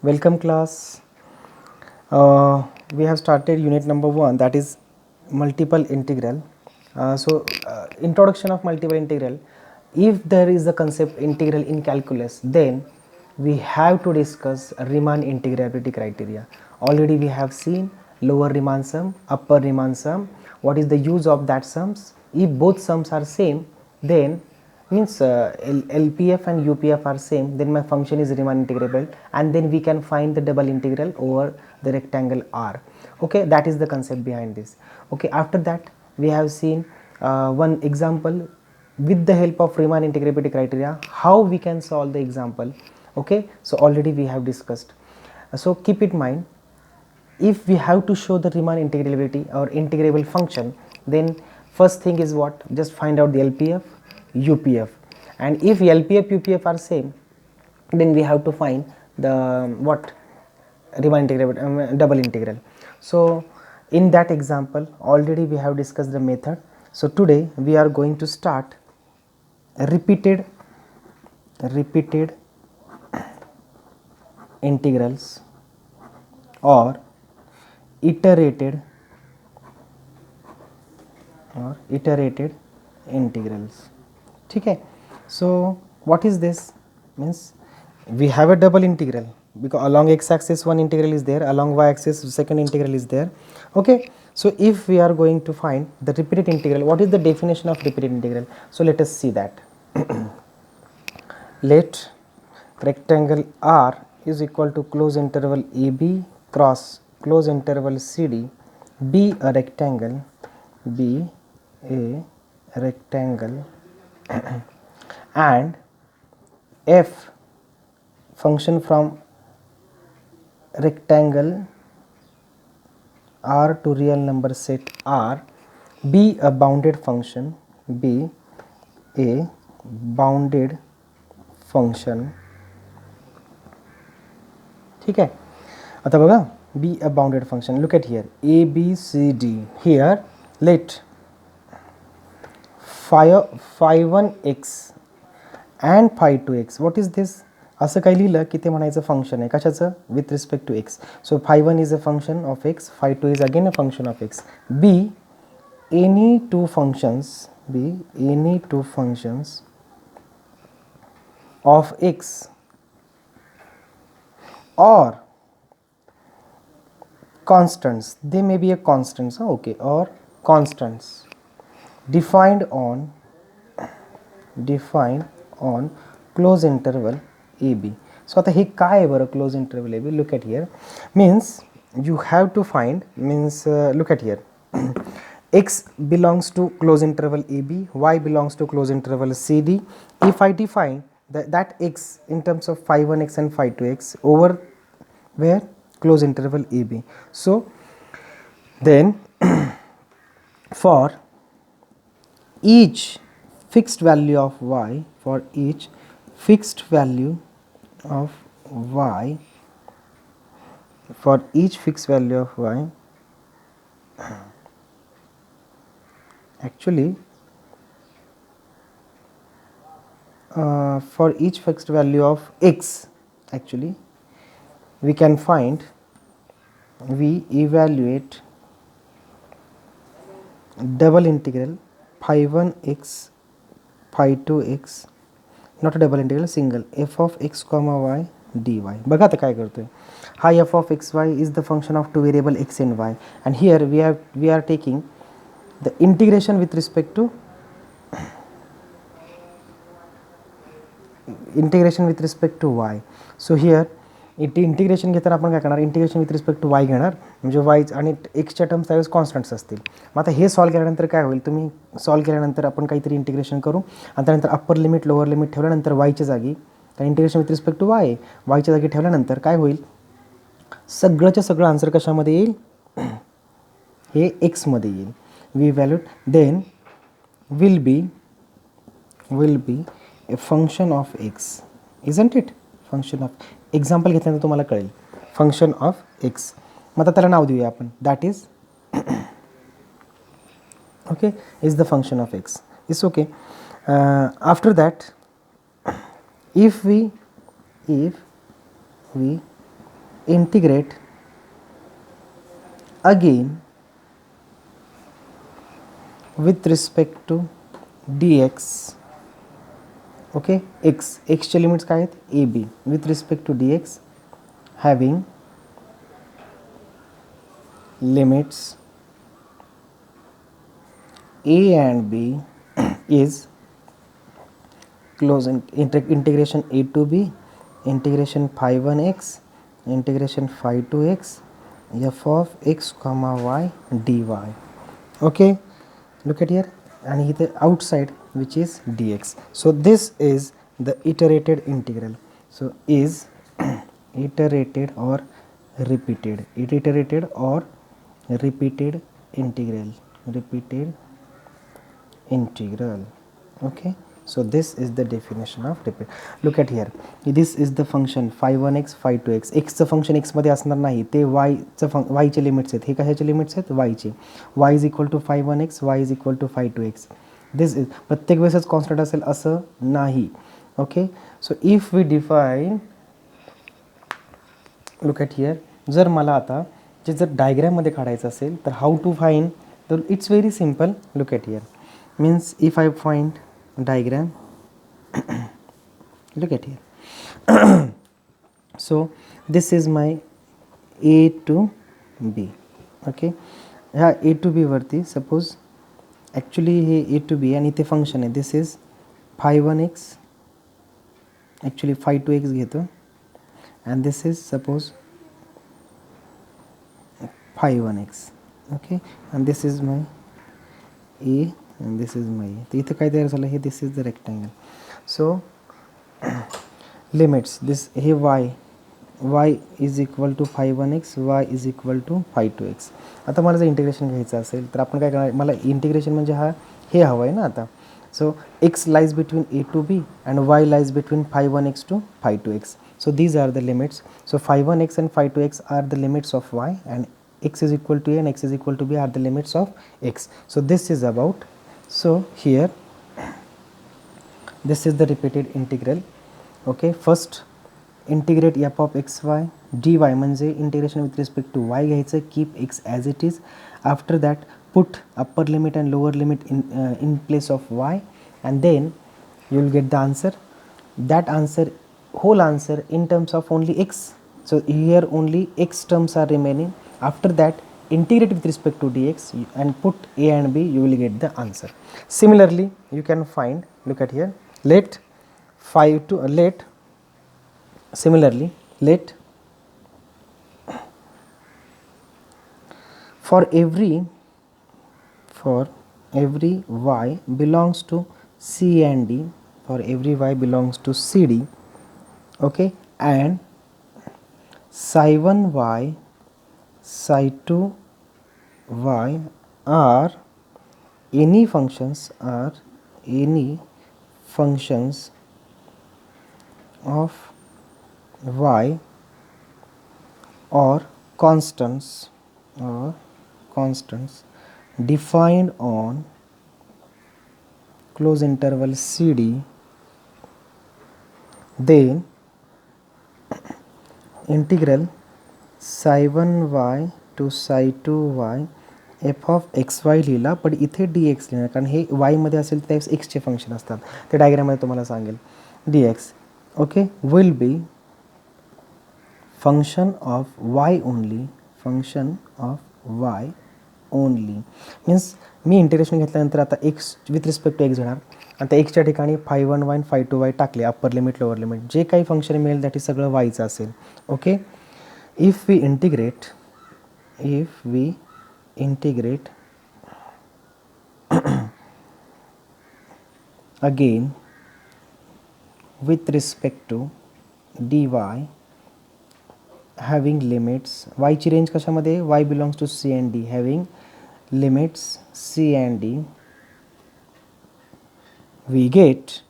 Welcome class. We have started unit number 1, that is multiple integral. Introduction of multiple integral. If there is a concept integral in calculus, then we have to discuss Riemann integrability criteria. Already we have seen lower Riemann sum, upper Riemann sum. What is the use of that sums? If both sums are same, then means LPF and UPF are same, then my function is Riemann integrable, and then we can find the double integral over the rectangle R. Okay, that is the concept behind this. Okay, after that we have seen one example with the help of Riemann integrability criteria, how we can solve the example. Okay, so already we have discussed. So keep in mind, if we have to show the Riemann integrability or integrable function, then first thing is what? Just find out the LPF, UPF, and if LPF, UPF are same, then we have to find the what? Riemann integrable, double integral. So in that example already we have discussed the method. So today we are going to start repeated integrals or iterated integrals. Okay, so what is this? Means we have a double integral, because along x axis one integral is there, along y axis second integral is there. Okay, so if we are going to find the repeated integral, what is the definition of repeated integral? So let us see that. Let rectangle R is equal to close interval AB cross close interval CD be a rectangle and f function from rectangle R to real number set R be a bounded function, ठीक है. आता बघा, be a bounded function. Look at here, a b c d. Here let phi 1 x and phi 2 x. what is this? असं काही लिहिलं की ते म्हणायचं फंक्शन आहे कशाचं? With respect to X. So phi 1 is a function of X, phi 2 is again a function of X. Be any two functions of x or constants, they may be a constants, okay, or constants defined on close interval AB. So आता हे काय आहे बरं close interval AB? Look at here, means you have to find, means look at here, x belongs to close interval AB, y belongs to close interval CD. If I define that x in terms of phi 1x and phi 2x over where? Close interval AB. So then for each fixed value of y, for each fixed value of y, actually for each fixed value of x, actually we can find, we evaluate double integral phi 1x phi 2x, not a double integral, single, f of x comma y dy. बघा आता काय करतोय, हा f of x y is the function of two variable x and y, and here we are taking the integration with respect to y. So here integration घेताना आपण काय करणार, integration with respect to वाय घेणार, म्हणजे वाय आणि एक्सच्या terms त्यावेळेस constants असतील. मग आता हे सॉल्व केल्यानंतर काय होईल, तुम्ही सॉल्व केल्यानंतर आपण काहीतरी इंटिग्रेशन करू आणि त्यानंतर अप्पर लिमिट लोअर लिमिट ठेवल्यानंतर वायच्या जागी, त्या इंटिग्रेशन विथ रिस्पेक्ट टू वाय वायच्या जागी ठेवल्यानंतर काय होईल, सगळंच्या सगळं आन्सर कशामध्ये येईल, हे एक्समध्ये येईल. We valued then will be a function of X, isn't it? Function of, example घेतल्यानंतर तुम्हाला कळेल, फंक्शन ऑफ एक्स. मग आता त्याला नाव देऊया आपण, that is okay, is the function of x. It's okay. After that if we integrate again with respect to dx. Okay, एक्सचे limits काय आहेत, a b, with respect to D x having limits a and b is close integration a to b integration phi 1 x integration phi 2 x f of x comma y d y. Okay, look at here, and here outside which is dx. So this is the iterated integral. So is iterated or repeated integral. Okay, so this is the definition of repeat. Look at here, this is the function phi 1x phi 2x. x चं function x मध्ये असणार नाही, ते y चं y चे limits आहेत. हे कशाचे limits आहेत, y चे. y is equal to phi 1x, y is equal to phi 2x. This is प्रत्येक वेळेसच कॉन्स्टंट असेल असं नाही. Okay, so if we define, look at here, जर मला आता जे जर डायग्रॅममध्ये काढायचं असेल तर हाऊ टू फाईंड, तर it's very simple. Look at here, means if I find diagram look at here so this is my A to B. okay, ह्या A to B वरती सपोज ॲक्च्युली हे A to B आणि इथे function आहे, this is phi 1x, actually phi 2x घेतो, and this is suppose phi 1x. Okay, and this is my A and this is my, तर इथे काय तयार झालं, हे this is the rectangle. So limits this, हे y is equal to phi 1x, y is equal to phi 2x. आता मला जर इंटिग्रेशन घ्यायचं असेल तर आपण काय करणार, मला इंटिग्रेशन म्हणजे हा हे हवं आहे ना आता. So x lies between a to b and y lies between phi 1x to phi 2x. So these are the limits. So phi 1x and phi 2x are the limits of y and x is equal to a and x is equal to b are the limits of x. So this is about, so here this is the repeated integral. Okay, first integrate f of xy dy म्हणजे integration with respect to y घ्यायचं, keep x as it is. After that put upper limit and lower limit in place of y and then you will get the answer. That answer, whole answer in terms of only x. So here only x terms are remaining. After that integrate with respect to dx and put a and b, you will get the answer. Similarly you can find, look at here, let similarly let for every y belongs to c and d, for every y belongs to cd, okay, and psi 1 y psi 2 y are any functions of y or constants defined on close interval cd, then integral psi 1 y to psi 2 y f of x y लिहिला, पण इथे D x लिहिणार, कारण हे y मध्ये असेल तर त्यावेळेस एक्सचे function असतात, ते डायग्राममध्ये तुम्हाला सांगेल. D X, okay, will be function of y only. Means मी इंटिग्रेशन घेतल्यानंतर आता X with respect to X घेणार, आता एक्सच्या ठिकाणी phi 1 y phi 2 y टाकले, अप्पर लिमिट लोअर लिमिट, जे काही फंक्शन मिळेल त्यासाठी सगळं वायचं असेल. Okay, if we integrate again with respect to dy having limits, y ची रेंज कशामध्ये, y belongs to c and d, having limits c and d, we get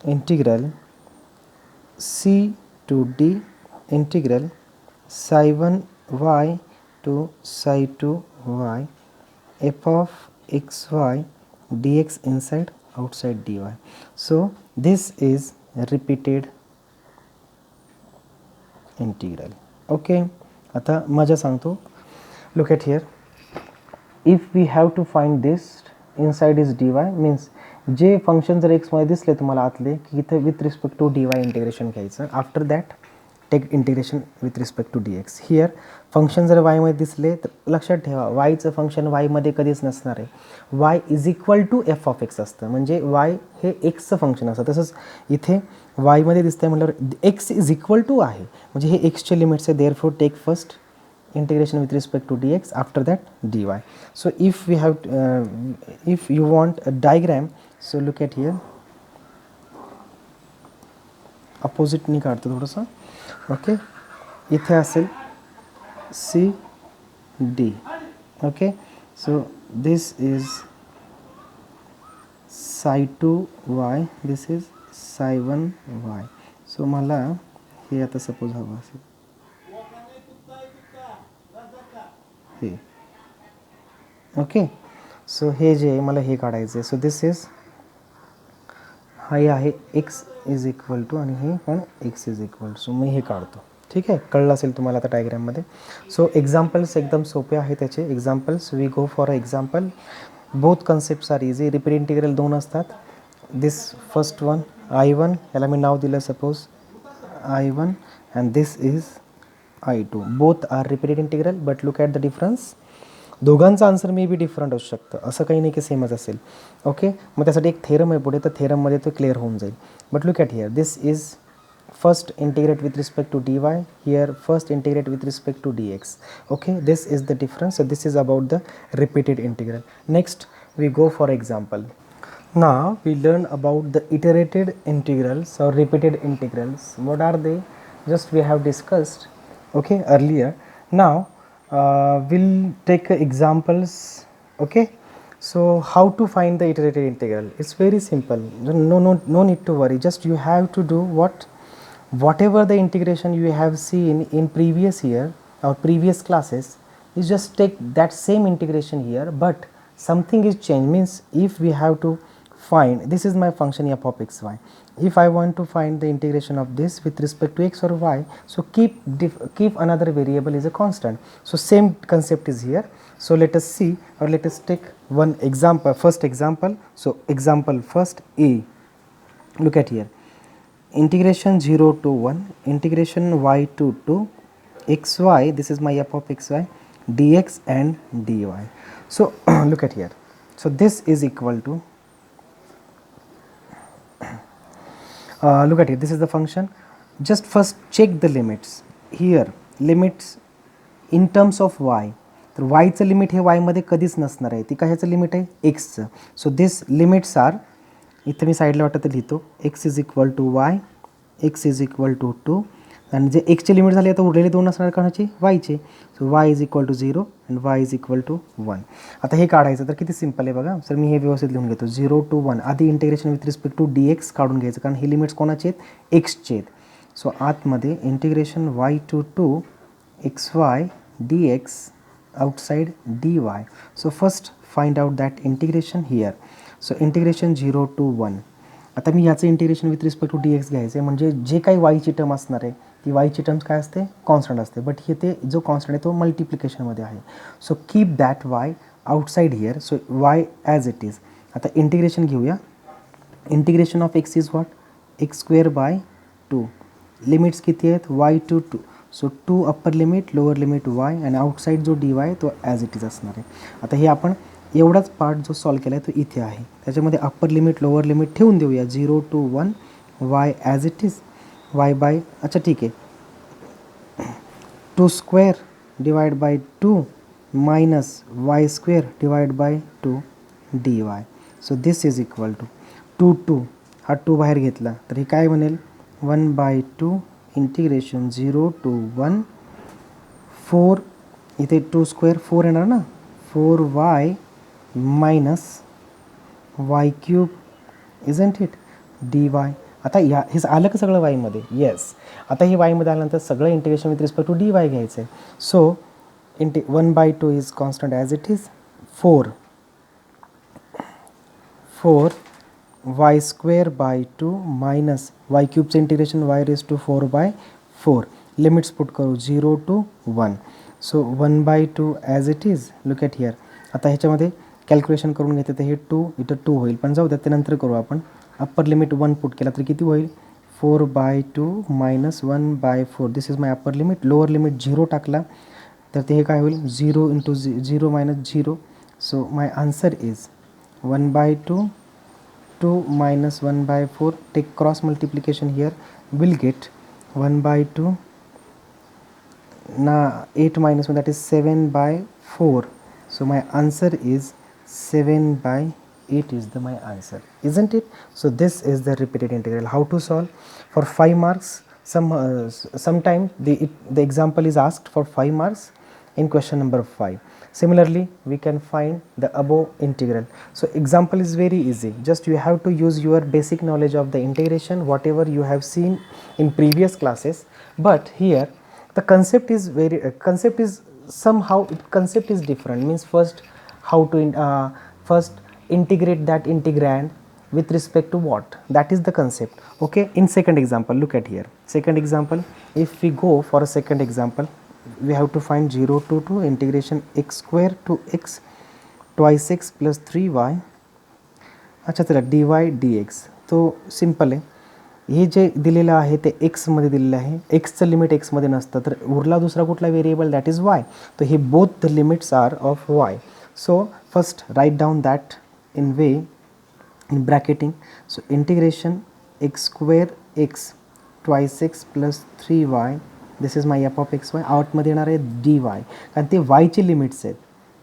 integral c to d integral psi 1 y to psi 2 y f of x y dx inside outside dy. So this is repeated integral. Okay, आता मजा सांगतो. Look at here. If we have to find this inside is dy means जे function जर एक्समध्ये दिसले तुम्हाला आतले की इथे with respect to dy integration घ्यायचं. After that take integration with respect to dx. Here function जर वायमध्ये दिसले तर लक्षात ठेवा वायचं फंक्शन वायमध्ये कधीच नसणार आहे. Y is equal to f of x असतं, म्हणजे वाय हे एक्सचं फंक्शन असतं. तसंच इथे वायमध्ये दिसतं आहे म्हटल्यावर एक्स इज इक्वल टू आहे, म्हणजे हे एक्सचे लिमिट्स आहे. Therefore take first integration with respect to dx, after that dy. So if we have if you want a diagram, so look at here. Opposite नहीं काढतो थोडंसं. ओके, इथे असेल C D. Okay, so this is psi 2 Y, this is psi 1 Y. So मला हे आता suppose हवं असेल हे. ओके, सो हे जे मला हे काढायचं आहे. सो दिस इज हे आहे एक्स इज इक्वल टू आणि हे पण एक्स इज इक्वल. सो मी हे काढतो. ठीक आहे, कळलं असेल तुम्हाला आता डायग्राममध्ये. सो एक्झाम्पल्स एकदम सोपे आहे त्याचे. Examples we go for a example. Both concepts are easy. Repeat integral 2 असतात. दिस फर्स्ट वन I1, याला मी नाव दिलं suppose I1 and this is I2. Both are repeated integral, but look at the difference. दोघांचा answer may be different असू शकतं, असं काही नाही की सेमच असेल. ओके, मग त्यासाठी एक थेरम आहे पुढे, तर थेरममध्ये तो क्लिअर होऊन जाईल. But look at here, this is first integrate with respect to D Y, here first integrate with respect to D X. Okay, this is the difference. So this is about the repeated integral. Next we go for example. Now we learn about the iterated integrals or repeated integrals. What are they? Just we have discussed okay earlier. Now we'll take examples. Okay, so how to find the iterated integral? It's very simple. No need to worry. Just you have to do whatever the integration you have seen in previous year or previous classes. You just take that same integration here, but something is changed. Means if we have to find, this is my function f of x y. If I want to find the integration of this with respect to x or y, so keep another variable is a constant. So same concept is here. So let us see, or let us take one example. First example. So example first A. Look at here. Integration 0 to 1, integration y to 2 xy, this is my f of xy, dx and dy. So look at here. So this is equal to look at it, this is the function. Just first check the limits here. Limits in terms of y, तर y चं limit हे y मध्ये कधीच नसणार आहे. ती कशाचं limit आहे? x चं. सो दिस लिमिट्स आर, इथे मी साईडला वाटतं लिहितो, x is equal to y, x is equal to 2, आणि जे x चे लिमिट झाले आता उरलेले दोन असणार कोणाचे? y चे. So y is equal to 0 and y is equal to 1. आता हे काढायचं तर किती सिम्पल आहे बघा. सर मी हे व्यवस्थित लिहून घेतो. 0 टू 1 आधी integration with respect to dx काढून घ्यायचं, कारण हे लिमिट्स कोणाचे आहेत? एक्सचे आहेत. सो आतमध्ये integration y to 2 xy dx outside dy. So first find out that integration here. So integration 0 to 1. आता मी याचं integration with respect to dx घ्यायचं आहे, म्हणजे जे काही वायची टर्म असणार आहे ती वायची टर्म्स काय असते? कॉन्स्टंट असते. बट हे ते जो कॉन्स्टंट आहे तो मल्टिप्लिकेशनमध्ये आहे. So keep that Y outside here. So Y as it is. आता इंटिग्रेशन घेऊया. Integration of X is what? X square by 2. Limits किती आहेत? y to 2. So 2 upper limit, lower limit y, आणि आउटसाईड जो dy आहे तो as it is असणार आहे. आता हे आपण एवढाच पार्ट जो सॉल्व केला आहे तो इथे आहे. त्याच्यामध्ये अप्पर लिमिट लोअर लिमिट ठेवून देऊया. 0 to 1 y as it is, y by, अच्छा ठीक आहे, 2 square divide by 2 minus y square divide by 2 dy. So this is equal to 2 हा 2 बाहेर घेतला तर हे काय बनेल? 1/2 इंटिग्रेशन 0 टू 1 4, इथे 2 स्क्वेअर 4 येणार ना, 4y minus y cube isn't it dy. आता या हे आलं का सगळं वायमध्ये? येस. आता हे वायमध्ये आल्यानंतर सगळं integration with respect to dy घ्यायचं आहे. So 1/2 is constant as it is. 4 y square by 2 minus y क्यूबचं integration y raise to 4/4. Limits put करू 0 to 1. So 1/2 as it is. Look at here. आता ह्याच्यामध्ये कॅल्क्युलेशन करून घेते तर हे 2 इथं 2 होईल, पण जाऊ द्या ते नंतर करू आपण. अप्पर लिमिट 1 पुट केला तर किती होईल 4/2 - 1/4. This is my upper limit. Lower limit 0 टाकला तर ते हे काय होईल 0 × 0 - 0. So my answer is 1/2 2 - 1/4. Take cross multiplication here. Will get 1/2 8 - 1, that is 7/4. So my answer is 7/8 is my answer, isn't it? So this is the repeated integral. How to solve? For 5 marks, sometimes the example is asked for 5 marks in question number 5. Similarly, we can find the above integral. So example is very easy. Just you have to use your basic knowledge of the integration, whatever you have seen in previous classes. But here the concept is concept is different. Means first how to first integrate that integrand with respect to what, that is the concept. Okay, in second example, look at here. Second example, if we go for a second example, we have to find 0 to 2 integration x square to x twice x plus 3y. अच्छा चला dy dx. तो simple आहे. हे जे दिलेलं आहे ते एक्समध्ये दिलेलं आहे. एक्सचं limit एक्समध्ये नसतं तर उरला दुसरा कुठला व्हेरिएबल, दॅट इज वाय. तर हे both the limits are of y. So first write down that in way in bracketing. So integration x square x twice x plus 3y. This is my f of x y. आउटमध्ये येणार आहे dy, कारण ते y ची limits आहेत.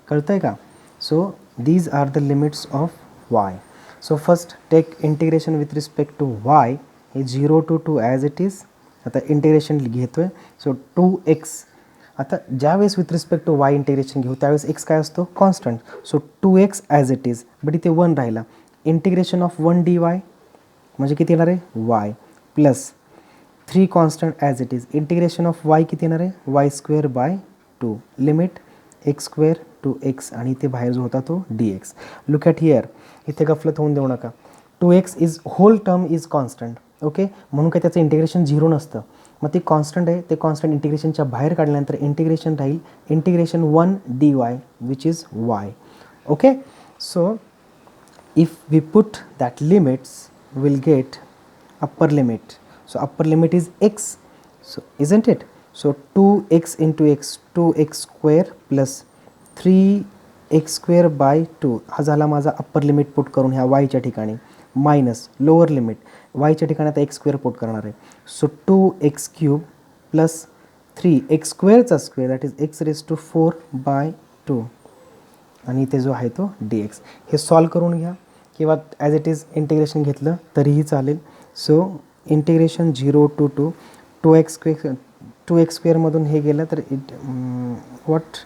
कळतं आहे का? So these are the limits of y. So first take integration with respect to y. हे 0 to 2 ॲज इट इज. आता इंटिग्रेशन घेतो आहे. So 2x. आता ज्यावेळेस with respect to y integration घेऊ त्यावेळेस x काय असतो constant. So 2x as it is, but इथे 1 राहिला. इंटिग्रेशन ऑफ 1 dy म्हणजे किती येणार आहे y plus 3 constant as it is. Integration of y किती येणार आहे y²/2. Limit x² to x आणि इथे बाहेर जो होता तो dx. Look at here. इथे गफलत होऊन देऊ नका. 2x is whole term is constant. Okay, म्हणून काय त्याचं इंटिग्रेशन 0 नसतं. मग ते कॉन्स्टंट आहे, ते कॉन्स्टंट इंटिग्रेशनच्या बाहेर काढल्यानंतर integration Raheel integration 1 dy which is y. Okay, so if we put that limits, we'll get upper limit. So upper limit is x, so isn't it? So 2x into x, 2x square plus 3x²/2 हा झाला माझा upper limit put करून ह्या y च्या ठिकाणी, minus lower limit y च्या ठिकाणी आता x² पुट करणार आहे. सो 2x³ प्लस 3x² चा स्क्वेअर दॅट इज x⁴/2 आणि इथे जो आहे तो dx. हे सॉल्व करून घ्या किंवा ॲज इट इज इंटिग्रेशन घेतलं तरीही चालेल. सो इंटिग्रेशन 0 to 2 2x² मधून हे गेलं तर it what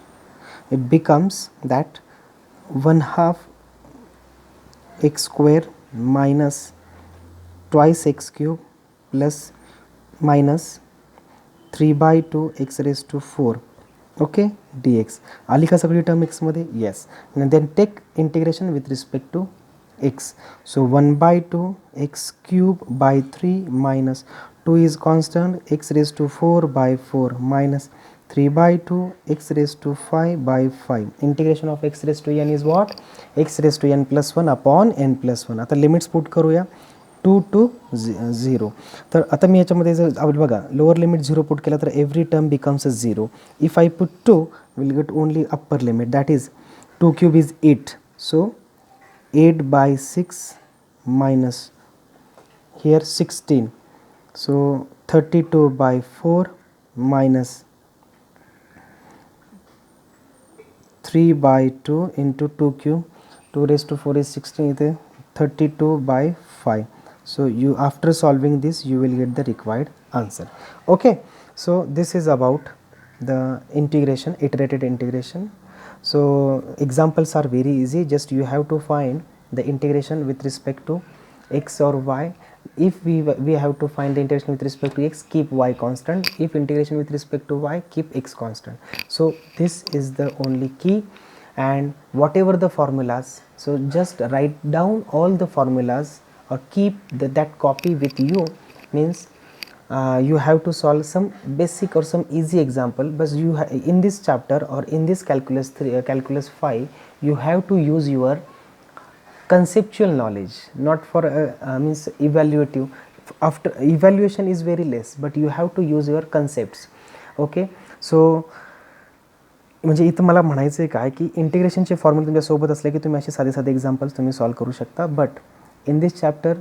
it becomes that 1/2 x² minus twice x³ plus minus 3/2 x⁴. Okay, dx. आली का सगळी टर्म एक्समध्ये? Yes. Then take integration with respect to x. So 1/2 x³/3 minus 2 is constant x⁴/4 minus 3/2 x⁵/5. Integration of x⁻n is what? x⁻n plus 1 upon n plus 1. आता limits put करूया 2 to 0. तर आता मी याच्यामध्ये जर आपण बघा लोअर लिमिट 0 पुट केला तर every term becomes a 0. If I put 2 will get only upper limit that is 2³ is 8. So 8/6 minus here 16. So 32/4 minus 3/2 into 2³ 2⁴ is 16. 32/5. So you after solving this you will get the required answer. Okay, so this is about the integration, iterated integration. So examples are very easy. Just you have to find the integration with respect to x or y. If we have to find the integration with respect to x, keep y constant. If integration with respect to y, keep x constant. So this is the only key. And whatever the formulas, so just write down all the formulas or keep that copy with you. Means you have to solve some basic or some easy example, but you in this chapter or in this calculus 3 calculus 5 you have to use your conceptual knowledge, not for means evaluative. After evaluation is very less, but you have to use your concepts. Okay, so म्हणजे इथं मला म्हणायचं आहे काय की इंटिग्रेशनचे फॉर्म्युले तुमच्यासोबत असले की तुम्ही असे साधे साधे एक्झाम्पल्स तुम्ही सॉल्व करू शकता. But in this chapter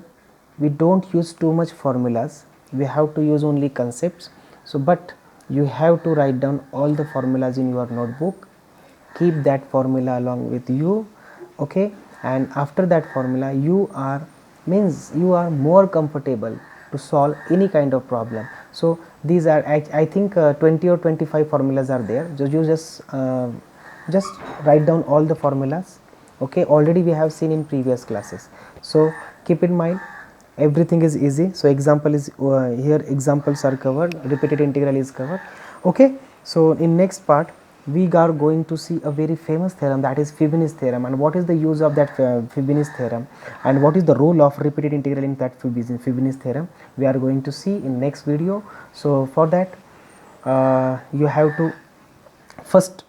we don't use too much formulas, we have to use only concepts. So but you have to write down all the formulas in your notebook, keep that formula along with you, okay, and after that formula you are more comfortable to solve any kind of problem. So these are I think 20 or 25 formulas are there. You just write down all the formulas, okay. Already we have seen in previous classes, so keep in mind everything is easy. So example is here, examples are covered, repeated integral is covered, okay. So in next part we are going to see a very famous theorem, that is Fibonacci theorem, and what is the use of that Fibonacci theorem, and what is the role of repeated integral in that Fibonacci theorem, we are going to see in next video. So for that you have to first,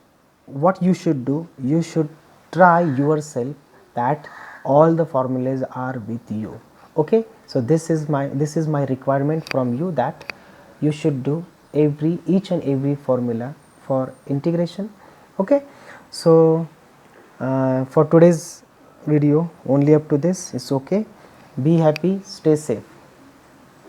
what you should do, you should try yourself that all the formulas are with you, okay. So this is my requirement from you, that you should do each and every formula for integration, okay. So for today's video only up to this, it's okay. Be happy, stay safe.